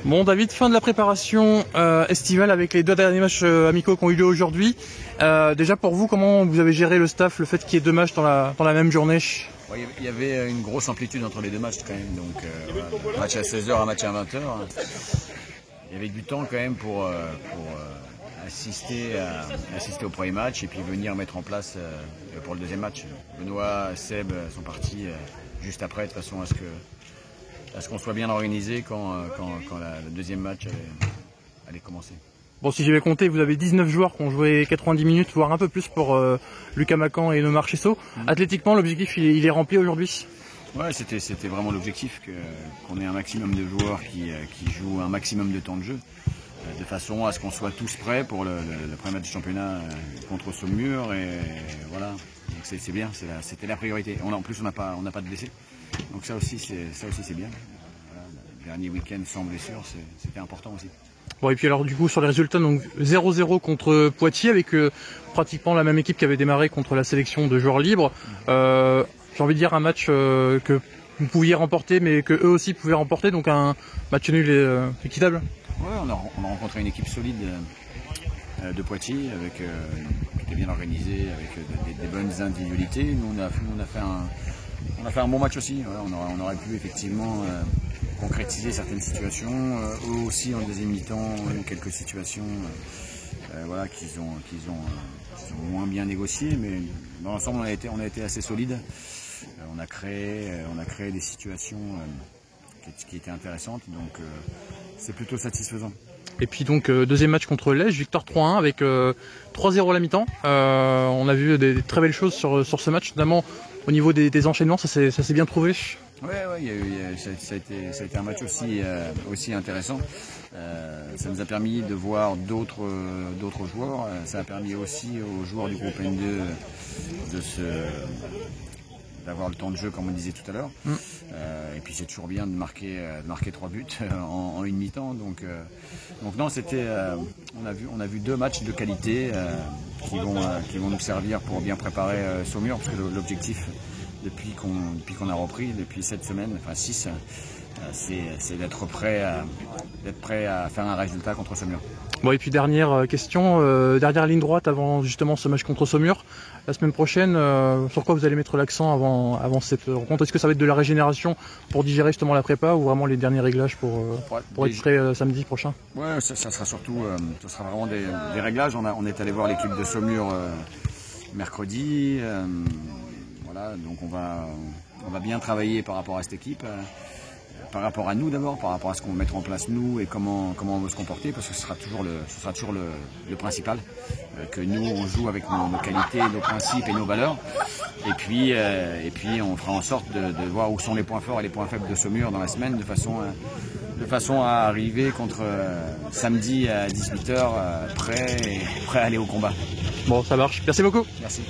Bon David, fin de la préparation estivale avec les deux derniers matchs amicaux qui ont eu lieu aujourd'hui. Déjà pour vous, comment vous avez géré le staff, le fait qu'il y ait deux matchs dans la même journée? Il y avait une grosse amplitude entre les deux matchs quand même, donc un match à 16h, un match à 20h. Il y avait du temps quand même pour assister au premier match et puis venir mettre en place pour le deuxième match. Benoît, Seb sont partis juste après, de façon à ce qu'on soit bien organisé quand le deuxième match allait commencer. Bon, si j'avais compté, vous avez 19 joueurs qui ont joué 90 minutes, voire un peu plus pour Lucas Macan et Nomar Chesso. Athlétiquement, l'objectif il est rempli aujourd'hui? Ouais, c'était vraiment l'objectif, qu'on ait un maximum de joueurs qui jouent un maximum de temps de jeu, de façon à ce qu'on soit tous prêts pour le premier match de championnat contre Saumur, et voilà. C'est bien, c'était la priorité. En plus, on n'a pas de blessés, donc ça aussi c'est bien. Voilà, le dernier week-end sans blessure, c'était important aussi. Bon, et puis alors du coup sur les résultats, donc 0-0 contre Poitiers avec pratiquement la même équipe qui avait démarré contre la sélection de joueurs libres. J'ai envie de dire un match que vous pouviez remporter mais que eux aussi pouvaient remporter, donc un match nul et équitable. Ouais, on a rencontré une équipe solide de Poitiers qui était bien organisée, avec des bonnes individualités. Nous on a fait un bon match aussi. Voilà, on aurait pu effectivement concrétiser certaines situations. Eux aussi en deuxième mi-temps ont eu quelques situations voilà, qu'ils ont moins bien négociées, mais dans l'ensemble on a été assez solide. On a créé des situations qui étaient intéressantes, donc c'est plutôt satisfaisant. Et puis donc deuxième match contre l'Est, victoire 3-1 avec 3-0 à la mi-temps. On a vu des très belles choses sur ce match, notamment au niveau des enchaînements, ça s'est bien trouvé. Ouais, ça a été un match aussi intéressant. Ça nous a permis de voir d'autres joueurs. Ça a permis aussi aux joueurs du groupe N2 d'avoir le temps de jeu, comme on disait tout à l'heure. Et puis c'est toujours bien de marquer 3 buts en une mi-temps. Donc non, on a vu deux matchs de qualité qui vont nous servir pour bien préparer Saumur, parce que l'objectif depuis qu'on a repris, depuis 7 semaines, enfin 6, c'est d'être prêt à faire un résultat contre Saumur. Bon, et puis dernière question, dernière ligne droite avant justement ce match contre Saumur. La semaine prochaine, sur quoi vous allez mettre l'accent avant cette rencontre? Est-ce que ça va être de la régénération pour digérer justement la prépa, ou vraiment les derniers réglages pour être prêt samedi prochain? Ouais, ça sera surtout, ça sera vraiment des réglages. On est allé voir l'équipe de Saumur mercredi. Voilà, donc on va bien travailler par rapport à cette équipe, par rapport à nous d'abord, par rapport à ce qu'on va mettre en place nous et comment on veut se comporter, parce que ce sera toujours le principal, que nous on joue avec nos qualités, nos principes et nos valeurs, et puis on fera en sorte de voir où sont les points forts et les points faibles de Saumur dans la semaine, de façon à arriver contre samedi à 18h prêt à aller au combat. Bon, ça marche, merci beaucoup. Merci.